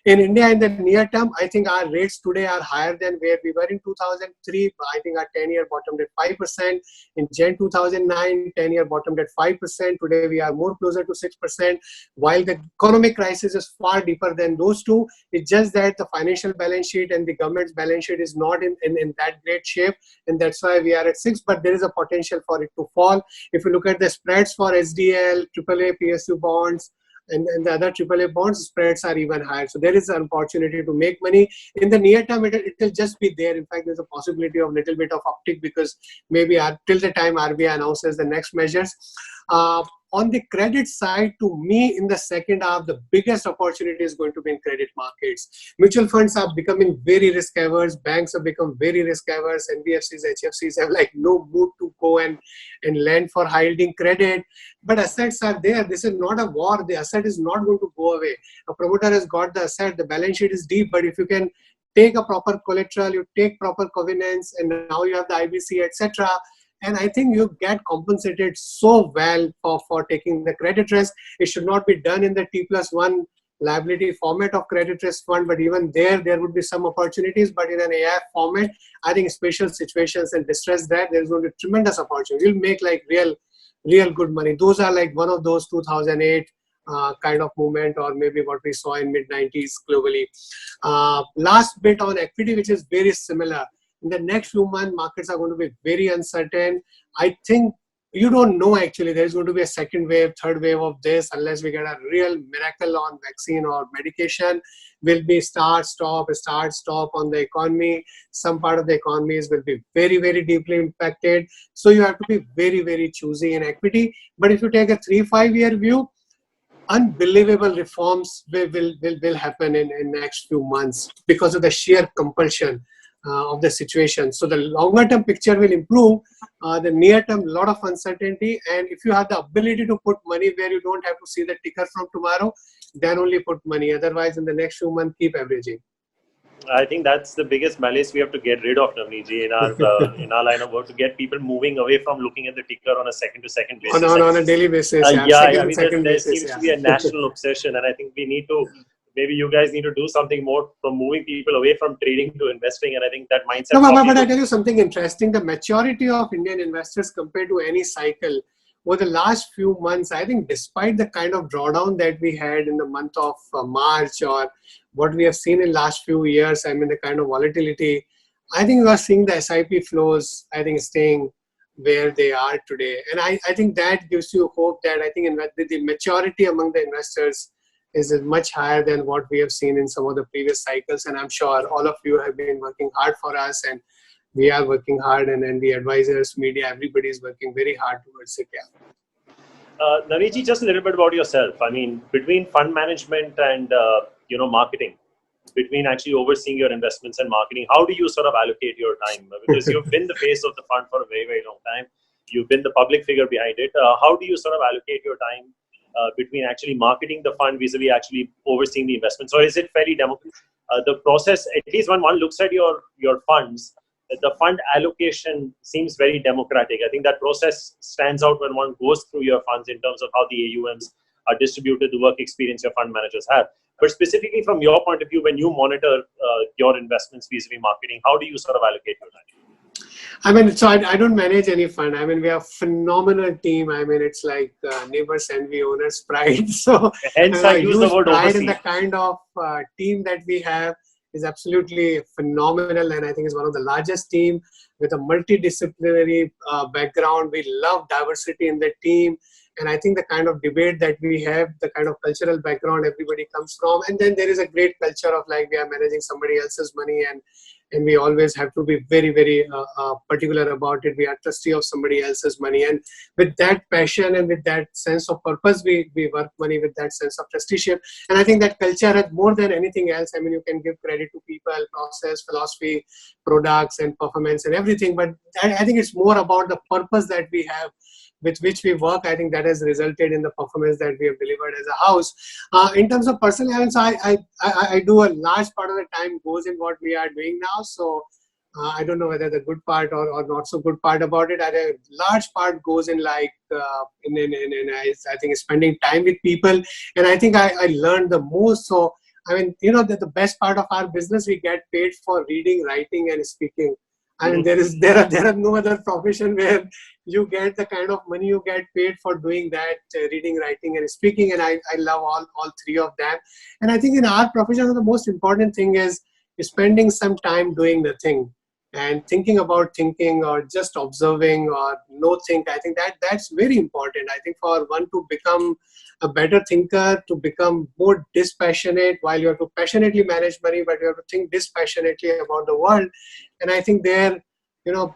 In India, in the near term, I think our rates today are higher than where we were in 2003. I think our 10-year bottomed at 5%. In Jan 2009, 10-year bottomed at 5%. Today, we are more closer to 6%. While the economic crisis is far deeper than those two, it's just that the financial balance sheet and the government's balance sheet is not in that great shape. And that's why we are at 6, but there is a potential for it to fall. If you look at the spreads for SDL, AAA, PSU bonds, and the other AAA bonds, spreads are even higher. So there is an opportunity to make money. In the near term, it will just be there. In fact, there's a possibility of little bit of uptick because maybe till the time RBI announces the next measures. On the credit side, to me, in the second half, the biggest opportunity is going to be in credit markets. Mutual funds are becoming very risk averse. Banks have become very risk averse. NBFCs, HFCs have like no mood to go and lend for high yielding credit. But assets are there. This is not a war. The asset is not going to go away. A promoter has got the asset. The balance sheet is deep. But if you can take a proper collateral, you take proper covenants, and now you have the IBC, etc. And I think you get compensated so well for taking the credit risk. It should not be done in the T+1 liability format of credit risk fund, but even there would be some opportunities. But in an AIF format, I think special situations and distress there's going to be tremendous opportunity. You'll make like real good money. Those are like one of those 2008 kind of movement, or maybe what we saw in mid-90s globally. Last bit on equity, which is very similar. In the next few months, markets are going to be very uncertain. I think you don't know actually there is going to be a second wave, third wave of this unless we get a real miracle on vaccine or medication. Will be start, stop on the economy. Some part of the economies will be very, very deeply impacted. So you have to be very, very choosy in equity. But if you take a 3-5 year view, unbelievable reforms will happen in next few months because of the sheer compulsion of the situation. So the longer term picture will improve. The near term, lot of uncertainty. And if you have the ability to put money where you don't have to see the ticker from tomorrow, then only put money. Otherwise, in the next few months, keep averaging. I think that's the biggest malice we have to get rid of, Navneet, in our line of work, to get people moving away from looking at the ticker on a second-to-second basis. On a daily basis, I mean, second there basis, seems to be a national obsession, and I think we need to. Maybe you guys need to do something more from moving people away from trading to investing, and I think that mindset. No, but I tell you something interesting. The maturity of Indian investors compared to any cycle over the last few months, I think despite the kind of drawdown that we had in the month of March, or what we have seen in last few years, I mean the kind of volatility, I think we are seeing the SIP flows, I think, staying where they are today. And I think that gives you hope that I think the maturity among the investors is much higher than what we have seen in some of the previous cycles. And I'm sure all of you have been working hard for us, and we are working hard, and then the advisors, media, everybody is working very hard towards it. Yeah. Navneet, just a little bit about yourself. I mean, between fund management and marketing, between actually overseeing your investments and marketing, how do you sort of allocate your time? Because you've been the face of the fund for a very, very long time. You've been the public figure behind it. How do you sort of allocate your time between actually marketing the fund vis-a-vis actually overseeing the investments? Or is it fairly democratic? The process, at least when one looks at your funds, the fund allocation seems very democratic. I think that process stands out when one goes through your funds in terms of how the AUMs are distributed, the work experience your fund managers have. But specifically from your point of view, when you monitor your investments vis-a-vis marketing, how do you sort of allocate your time? I mean, so I don't manage any fund. I mean, we have a phenomenal team. I mean, it's like neighbors envy, owners pride. So hence I use the word pride oversee. in the kind of team that we have is absolutely phenomenal, and I think it's one of the largest team with a multidisciplinary background. We love diversity in the team, and I think the kind of debate that we have, the kind of cultural background everybody comes from, and then there is a great culture of like we are managing somebody else's money, and we always have to be very, very particular about it. We are trustee of somebody else's money, and with that passion and with that sense of purpose, we work money with that sense of trusteeship. And I think that culture has more than anything else. I mean, you can give credit to people, process, philosophy, products, and performance and everything, but I think it's more about the purpose that we have with which we work. I think that has resulted in the performance that we have delivered as a house. In terms of personal events, I do a large part of the time goes in what we are doing now. So I don't know whether the good part or not so good part about it. A large part goes in like I think spending time with people, and I think I learned the most. So I mean, the best part of our business, we get paid for reading, writing, and speaking. I mean, there are no other profession where you get the kind of money you get paid for doing that, reading, writing, and speaking. And I love all three of them. And I think in our profession, the most important thing is spending some time doing the thing and thinking about thinking or just observing or no think. I think that's very important. I think for one to become a better thinker, to become more dispassionate, while you have to passionately manage money, but you have to think dispassionately about the world. And I think there,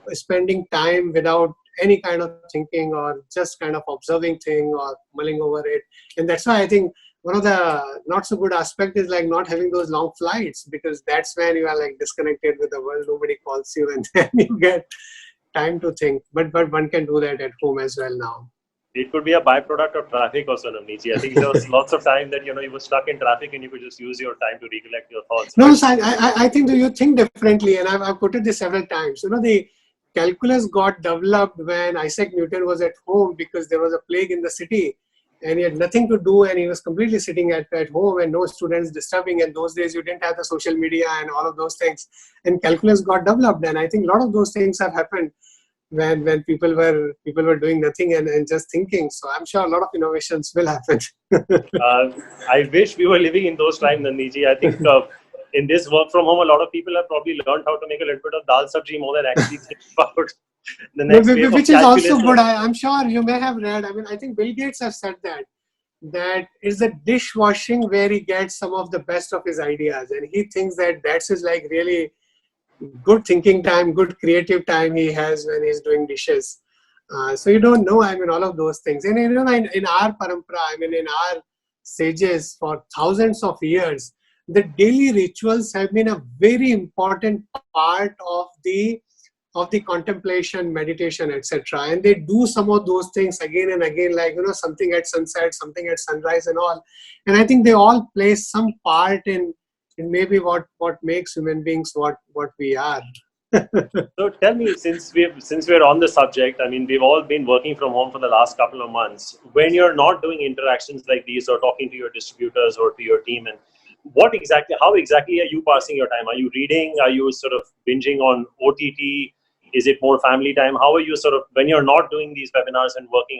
spending time without any kind of thinking or just kind of observing thing or mulling over it. And that's why I think one of the not so good aspect is like not having those long flights, because that's when you are like disconnected with the world. Nobody calls you, and then you get time to think. But one can do that at home as well now. It could be a byproduct of traffic also, Navneet. I think there was lots of time that you were stuck in traffic and you could just use your time to recollect your thoughts. No, so I think that you think differently, and I've quoted this several times. The calculus got developed when Isaac Newton was at home because there was a plague in the city and he had nothing to do, and he was completely sitting at home and no students disturbing. And those days you didn't have the social media and all of those things, and calculus got developed. And I think a lot of those things have happened when people were doing nothing and just thinking. So I'm sure a lot of innovations will happen. I wish we were living in those times, Nandiji. I think in this work from home, a lot of people have probably learned how to make a little bit of dal sabji more than actually think about the next wave of which is also good. I'm sure you may have read. I mean, I think Bill Gates has said that is the dishwashing where he gets some of the best of his ideas, and he thinks that that's his like really good thinking time, good creative time he has when he's doing dishes. So you don't know, I mean, all of those things. And in our parampara, I mean, in our sages for thousands of years, the daily rituals have been a very important part of the contemplation, meditation, etc. And they do some of those things again and again, like, something at sunset, something at sunrise and all. And I think they all play some part in it may be what makes human beings what we are. So tell me, since we're on the subject, I mean, we've all been working from home for the last couple of months. When you're not doing interactions like these or talking to your distributors or to your team, and how exactly are you passing your time? Are you reading? Are you sort of binging on OTT? Is it more family time? How are you sort of, when you're not doing these webinars and working,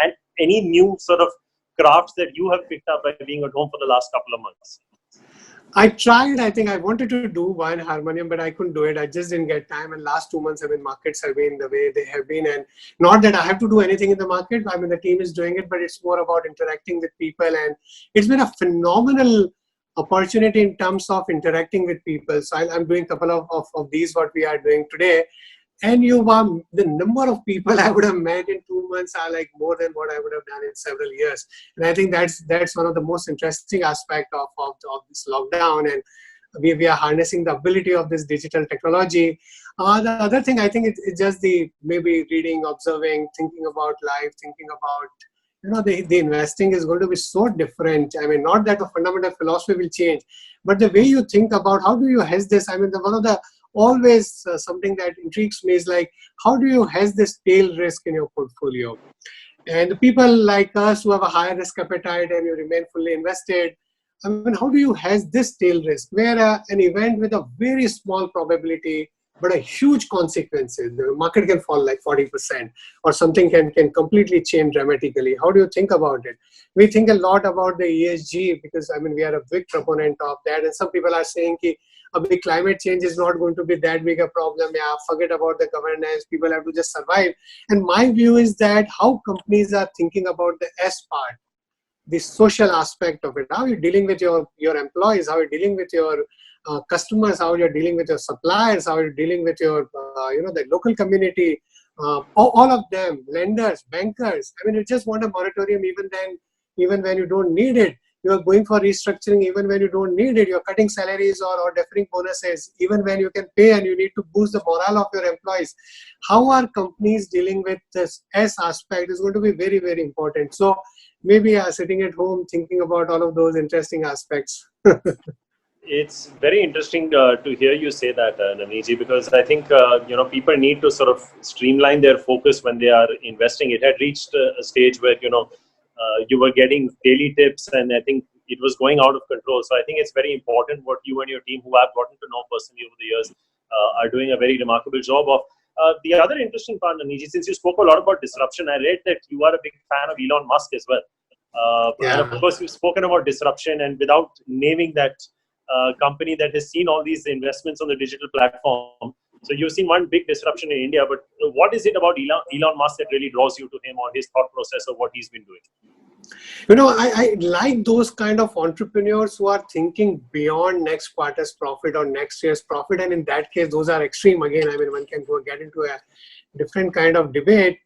and any new sort of crafts that you have picked up by being at home for the last couple of months? I tried. I think I wanted to do one harmonium, but I couldn't do it. I just didn't get time. And last 2 months, I mean, markets have been the way they have been. And not that I have to do anything in the market. I mean, the team is doing it, but it's more about interacting with people. And it's been a phenomenal opportunity in terms of interacting with people. So I'm doing a couple of these, what we are doing today. And the number of people I would have met in 2 months are like more than what I would have done in several years. And I think that's one of the most interesting aspect of this lockdown. And we are harnessing the ability of this digital technology. The other thing, I think it's just the maybe reading, observing, thinking about life, thinking about, the investing is going to be so different. I mean, not that the fundamental philosophy will change, but the way you think about how do you hedge this. I mean, one of the always something that intrigues me is like, how do you hedge this tail risk in your portfolio? And the people like us who have a higher risk appetite and you remain fully invested, I mean, how do you hedge this tail risk where an event with a very small probability but a huge consequences, the market can fall like 40% or something can completely change dramatically. How do you think about it? We think a lot about the ESG because, I mean, we are a big proponent of that. And some people are saying that a big climate change is not going to be that big a problem. Yeah, forget about the governance. People have to just survive. And my view is that how companies are thinking about the S part, the social aspect of it, how you're dealing with your employees, how you're dealing with your customers, how you're dealing with your suppliers, how you're dealing with your, the local community, all of them, lenders, bankers. I mean, you just want a moratorium even when you don't need it. You're going for restructuring even when you don't need it. You're cutting salaries or deferring bonuses even when you can pay and you need to boost the morale of your employees. How are companies dealing with this S aspect is going to be very, very important. So maybe sitting at home thinking about all of those interesting aspects. It's very interesting to hear you say that, Navneet, because I think people need to sort of streamline their focus when they are investing. It had reached a stage where you were getting daily tips, and I think it was going out of control. So I think it's very important what you and your team, who I've gotten to know personally over the years, are doing a very remarkable job of. The other interesting part, Navneet, since you spoke a lot about disruption, I read that you are a big fan of Elon Musk as well. And of course, you've spoken about disruption, and without naming that company that has seen all these investments on the digital platform. So you've seen one big disruption in India, but what is it about Elon Musk that really draws you to him or his thought process of what he's been doing? I like those kind of entrepreneurs who are thinking beyond next quarter's profit or next year's profit. And in that case, those are extreme. Again, I mean, one can get into a different kind of debate.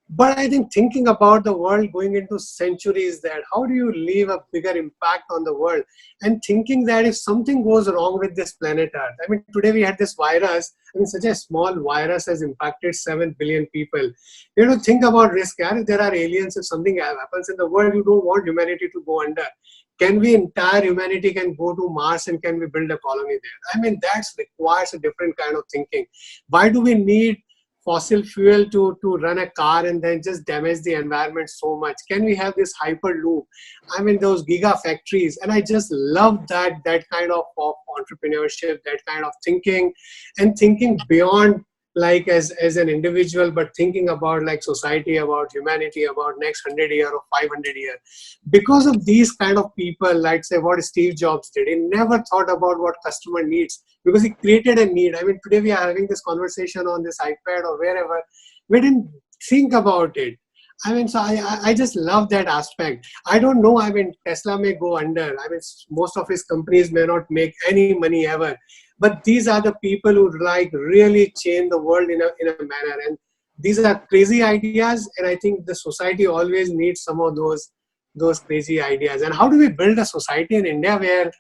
But I think thinking about the world going into centuries, that how do you leave a bigger impact on the world? And thinking that if something goes wrong with this planet Earth, I mean, today we had this virus, I mean, such a small virus has impacted 7 billion people. Think about risk. If there are aliens, if something happens in the world, you don't want humanity to go under. Can we, entire humanity can go to Mars and can we build a colony there? I mean, that requires a different kind of thinking. Why do we need fossil fuel to run a car and then just damage the environment so much? Can we have this hyperloop? I mean, those giga factories. And I just love that kind of entrepreneurship, that kind of thinking, and thinking beyond like as an individual, but thinking about like society, about humanity, about next 100 year or 500 year. Because of these kind of people, like say what Steve Jobs did, he never thought about what customer needs because he created a need. I mean, today we are having this conversation on this iPad or wherever. We didn't think about it. I mean, so I just love that aspect. I don't know. I mean, Tesla may go under. I mean, most of his companies may not make any money ever. But these are the people who like really change the world in a manner. And these are crazy ideas. And I think the society always needs some of those crazy ideas. And how do we build a society in India where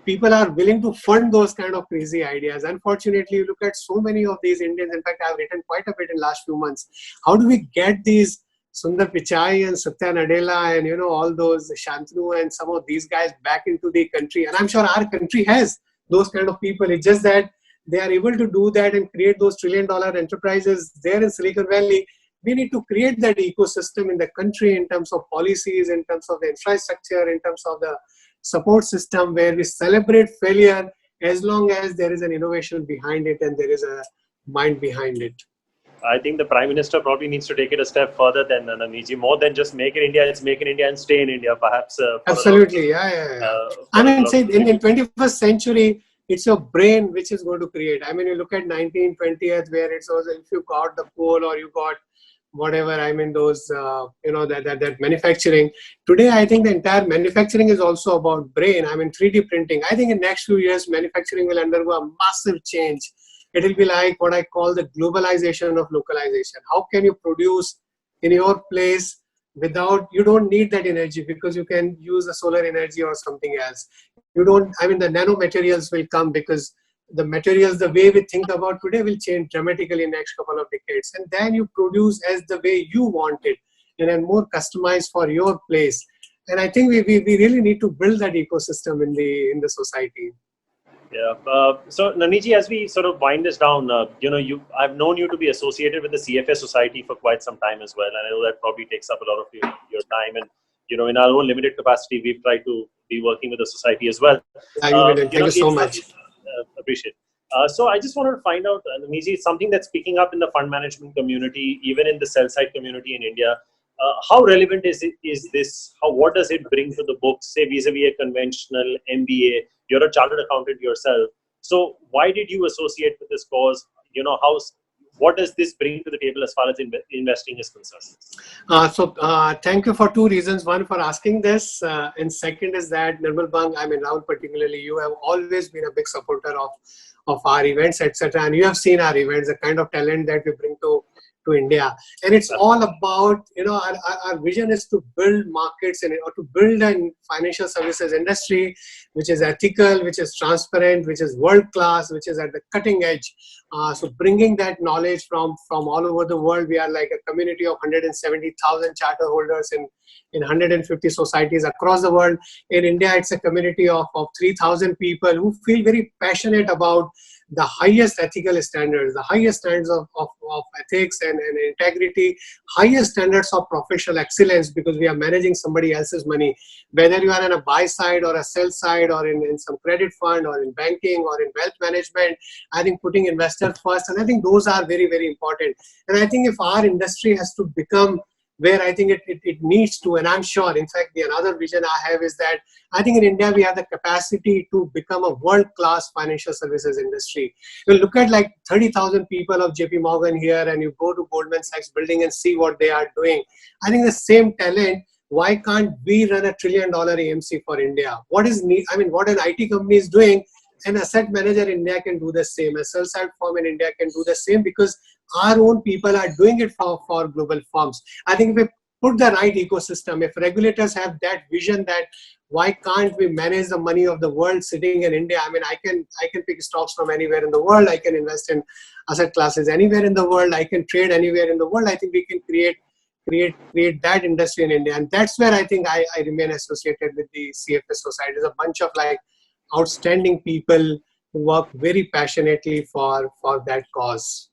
people are willing to fund those kind of crazy ideas? Unfortunately, you look at so many of these Indians. In fact, I've written quite a bit in the last few months. How do we get these Sundar Pichai and Satya Nadella and, all those Shantanu and some of these guys back into the country. And I'm sure our country has those kind of people. It's just that they are able to do that and create those trillion-dollar enterprises there in Silicon Valley. We need to create that ecosystem in the country in terms of policies, in terms of the infrastructure, in terms of the support system, where we celebrate failure as long as there is an innovation behind it and there is a mind behind it. I think the Prime Minister probably needs to take it a step further than Navneet. More than just make in India, it's make in India and stay in India, perhaps. Absolutely, yeah. I mean, say in 21st century, it's your brain which is going to create. I mean, you look at 1920th, where it was if you got the coal or you got whatever, I mean, those, that manufacturing. Today, I think the entire manufacturing is also about brain. I mean, 3D printing. I think in next few years, manufacturing will undergo a massive change. It will be like what I call the globalization of localization. How can you produce in your place without, you don't need that energy because you can use the solar energy or something else. You don't, I mean, the nanomaterials will come because the materials, the way we think about today will change dramatically in the next couple of decades. And then you produce as the way you want it and then more customized for your place. And I think we really need to build that ecosystem in the society. Yeah. So Navneet, as we sort of wind this down, I've known you to be associated with the CFA Society for quite some time as well. And I know that probably takes up a lot of your time. And, in our own limited capacity, we've tried to be working with the society as well. Thank you so much. Appreciate it. So I just wanted to find out, Navneet, something that's picking up in the fund management community, even in the sell-side community in India. How relevant is this? What does it bring to the books, say vis-a-vis a conventional MBA? You're a chartered accountant yourself. So why did you associate with this cause? What does this bring to the table as far as investing is concerned? Thank you for two reasons. One, for asking this. And second is that Nirmal Bang, I mean, Rahul particularly, you have always been a big supporter of our events, etc. And you have seen our events, the kind of talent that we bring to India. And it's all about, our vision is to build markets or to build a financial services industry which is ethical, which is transparent, which is world-class, which is at the cutting edge. So bringing that knowledge from all over the world. We are like a community of 170,000 charter holders in 150 societies across the world. In India, it's a community of 3,000 people who feel very passionate about the highest ethical standards, the highest standards of ethics and integrity, highest standards of professional excellence, because we are managing somebody else's money. Whether you are on a buy side or a sell side or in some credit fund or in banking or in wealth management, I think putting investor first, and I think those are very, very important. And I think if our industry has to become where I think it needs to, and I'm sure, in fact, the another vision I have is that I think in India, we have the capacity to become a world-class financial services industry. You look at like 30,000 people of JP Morgan here, and you go to Goldman Sachs building and see what they are doing. I think the same talent, why can't we run $1 trillion AMC for India? What is need? I mean, what an IT company is doing, an asset manager in India can do the same. A sell-side firm in India can do the same, because our own people are doing it for global firms. I think if we put the right ecosystem, if regulators have that vision that why can't we manage the money of the world sitting in India? I mean, I can pick stocks from anywhere in the world. I can invest in asset classes anywhere in the world. I can trade anywhere in the world. I think we can create that industry in India. And that's where I think I remain associated with the CFA Society. There's a bunch of like outstanding people who work very passionately for that cause.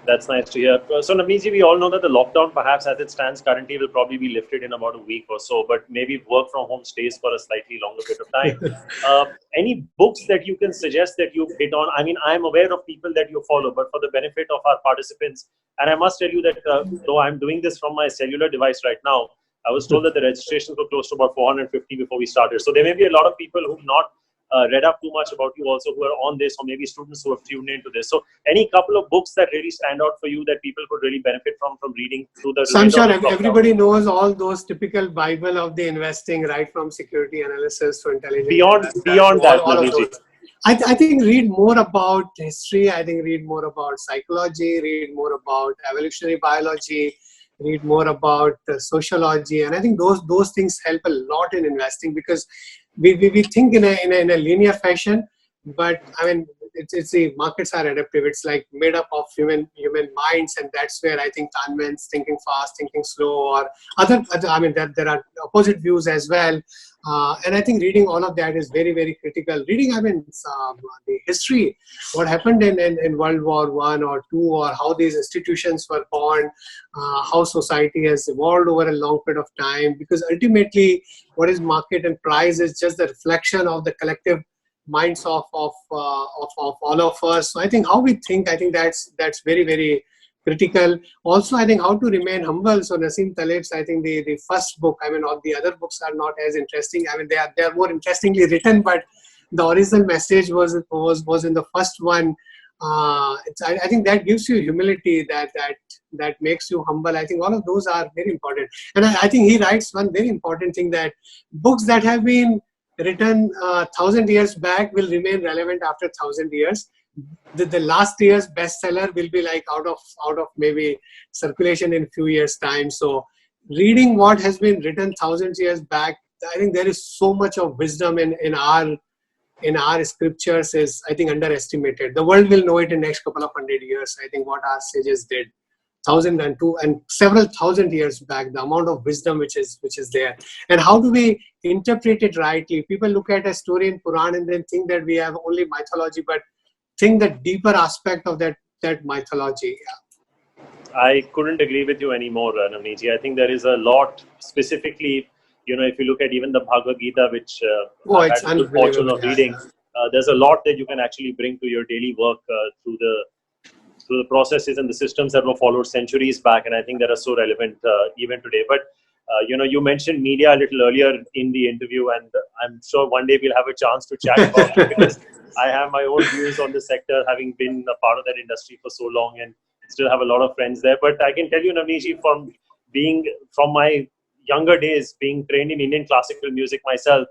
That's nice to hear. So Navneet, we all know that the lockdown, perhaps as it stands currently, will probably be lifted in about a week or so, but maybe work from home stays for a slightly longer period of time. Any books that you can suggest that you've hit on? I mean, I'm aware of people that you follow, but for the benefit of our participants, and I must tell you that though I'm doing this from my cellular device right now, I was told that the registrations were close to about 450 before we started. So there may be a lot of people who've not read up too much about you also, who are on this, or maybe students who have tuned into this. So any couple of books that really stand out for you that people could really benefit from reading through the... So I'm sure everybody knows all those typical Bible of the investing, right from security analysis to intelligence. Beyond that, all of those. I think read more about history. I think read more about psychology, read more about evolutionary biology, read more about sociology. And I think those things help a lot in investing, because we think in a linear fashion, But I mean, it's the markets are adaptive. It's like made up of human minds, and that's where I think Kahneman's thinking fast, thinking slow, or other I mean, there are opposite views as well. And I think reading all of that is very, very critical. Reading, I mean, the history, what happened in World War I or II, or how these institutions were born, how society has evolved over a long period of time. Because ultimately, what is market and price is just the reflection of the collective minds of all of us. So I think how we think, I think that's very, very critical. Also, I think how to remain humble. So Nassim Taleb's, I think the first book, I mean, all the other books are not as interesting. I mean, they are more interestingly written, but the original message was in the first one. I think that gives you humility, that makes you humble. I think all of those are very important. And I think he writes one very important thing, that books that have been written 1,000 years back will remain relevant after 1,000 years. The last year's bestseller will be like out of maybe circulation in a few years' time. So reading what has been written thousands years back, I think there is so much of wisdom in our scriptures is, I think, underestimated. The world will know it in next couple of 100 years. I think what our sages did 1,002 and several thousand years back, the amount of wisdom which is there. And how do we interpret it rightly? People look at a story in Quran and then think that we have only mythology, but think the deeper aspect of that mythology. Yeah. I couldn't agree with you anymore, Navneet. I think there is a lot, specifically, if you look at even the Bhagavad Gita, which I had the good fortune of reading, there's a lot that you can actually bring to your daily work through the processes and the systems that were followed centuries back, and I think that are so relevant even today. But you mentioned media a little earlier in the interview, and I'm sure one day we'll have a chance to chat about it, because I have my own views on the sector, having been a part of that industry for so long and still have a lot of friends there. But I can tell you, Navneet, from my younger days, being trained in Indian classical music myself,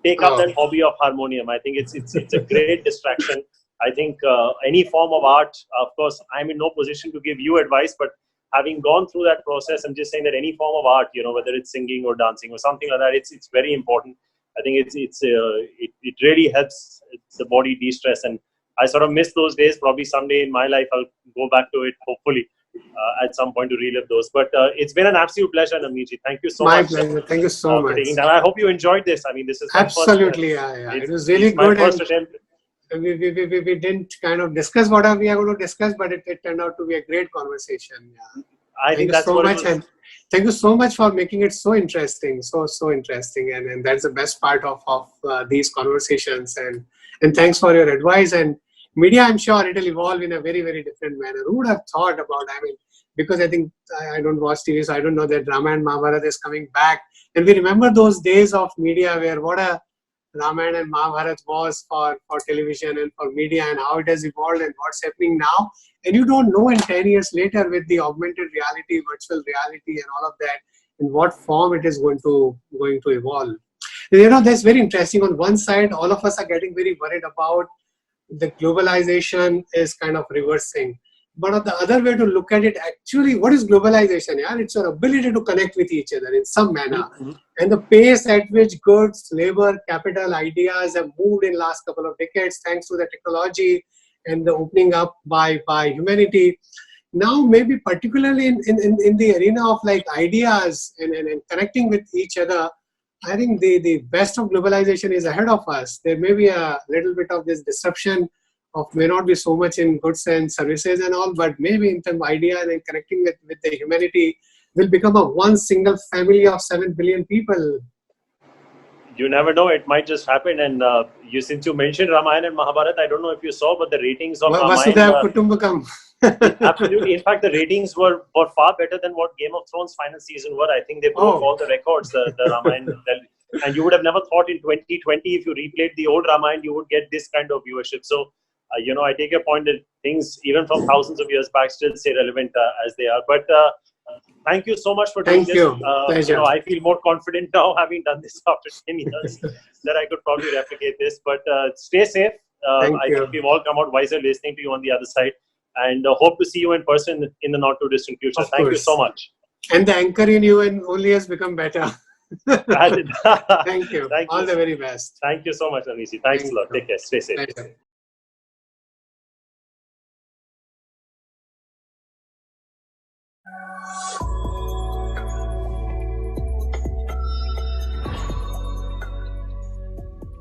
take up that hobby of harmonium. I think it's a great distraction. I think any form of art, of course, I'm in no position to give you advice, but having gone through that process, I'm just saying that any form of art, whether it's singing or dancing or something like that, it's very important. I think it really helps the body de-stress, and I sort of miss those days. Probably someday in my life I'll go back to it, hopefully, at some point, to relive those. But it's been an absolute pleasure, Navneet. Thank you so much. My pleasure. Thank you so much. I hope you enjoyed this. I mean, this is absolutely it was really good. My first attempt. We didn't kind of discuss what we are going to discuss, but it turned out to be a great conversation. Yeah. I think that's so much. And thank you so much for making it so interesting, so interesting, and that's the best part of these conversations. And thanks for your advice. And media, I'm sure it'll evolve in a very, very different manner. Who would have thought about? I mean, because I think I don't watch TV, so I don't know that Ramayana and Mahabharata is coming back, and we remember those days of media where what a Ramayana and Mahabharata was for television and for media, and how it has evolved and what's happening now. And you don't know in 10 years later with the augmented reality, virtual reality and all of that, in what form it is going to evolve. That's very interesting. On one side, all of us are getting very worried about the globalization is kind of reversing. But on the other way to look at it, actually, what is globalization? Yeah? It's your ability to connect with each other in some manner. Mm-hmm. And the pace at which goods, labor, capital, ideas have moved in the last couple of decades, thanks to the technology and the opening up by humanity. Now, maybe particularly in the arena of like ideas and connecting with each other, I think the best of globalization is ahead of us. There may be a little bit of this disruption may not be so much in goods and services and all, but maybe in terms of ideas and connecting with the humanity will become a one single family of 7 billion people. You never know, it might just happen. And since you mentioned Ramayana and Mahabharata, I don't know if you saw, but the ratings of Ramayana... Kutumbakam. Absolutely. In fact, the ratings were far better than what Game of Thrones final season were. I think they broke all the records, the Ramayana. And you would have never thought in 2020, if you replayed the old Ramayana, you would get this kind of viewership. So, I take your point that things, even from thousands of years back, still stay relevant as they are. But thank you so much for doing this. Pleasure. I feel more confident now, having done this after 10 years, that I could probably replicate this. But stay safe. I think we've all come out wiser listening to you on the other side. And hope to see you in person in the not too distant future. Thank you so much. And the anchor in you and only has become better. Thank you. Thank All you. the very best. Thank you so much, Navneet. Thanks Thank a lot. you. Take care. Stay safe. Pleasure.